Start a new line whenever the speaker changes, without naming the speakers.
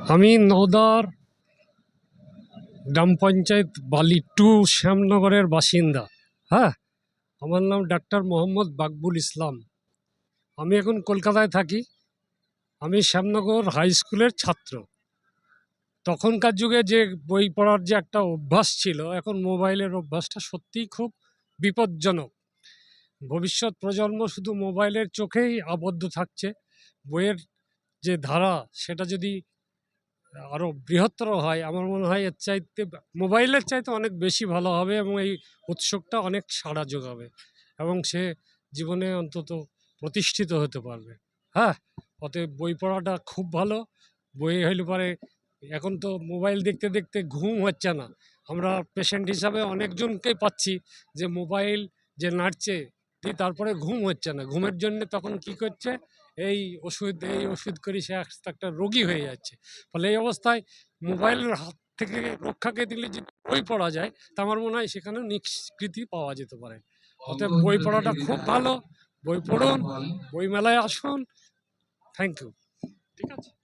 আমি নওদার গ্রাম পঞ্চায়েত বালি টু শ্যামনগরের বাসিন্দা। হ্যাঁ, আমার নাম ডাক্তার মোহাম্মদ বাকবুল ইসলাম। আমি এখন কলকাতায় থাকি। আমি শ্যামনগর হাই স্কুলের ছাত্র। তখনকার যুগে যে বই পড়ার যে একটা অভ্যাস ছিল, এখন মোবাইলের অভ্যাসটা সত্যিই খুব বিপজ্জনক। ভবিষ্যৎ প্রজন্ম শুধু মোবাইলের চোখেই আবদ্ধ থাকছে। বইয়ের যে ধারা, সেটা যদি আরও বৃহত্তর হয়, আমার মনে হয় এর চাইতে মোবাইলের চাইতে অনেক বেশি ভালো হবে এবং এই উৎসবটা অনেক সাড়া যোগাবে এবং সে জীবনে অন্তত প্রতিষ্ঠিত হতে পারবে। হ্যাঁ, অতএব বই পড়াটা খুব ভালো। বই হইলে পরে এখন তো মোবাইল দেখতে দেখতে ঘুম হচ্ছে না। আমরা পেশেন্ট হিসাবে অনেকজনকেই পাচ্ছি যে মোবাইল যে নাড়ছে, তারপরে ঘুম হচ্ছে না। ঘুমের জন্য তখন কি করছে, এই ওষুধ করে সে একটা রোগী হয়ে যাচ্ছে। ফলে এই অবস্থায় মোবাইলের হাত থেকে রক্ষাকে দিলে যদি বই পড়া যায়, তা আমার মনে হয় সেখানে নিষ্কৃতি পাওয়া যেতে পারে। অতএব বই পড়াটা খুব ভালো। বই পড়ুন, বই মেলায় আসুন। Thank you. ঠিক আছে।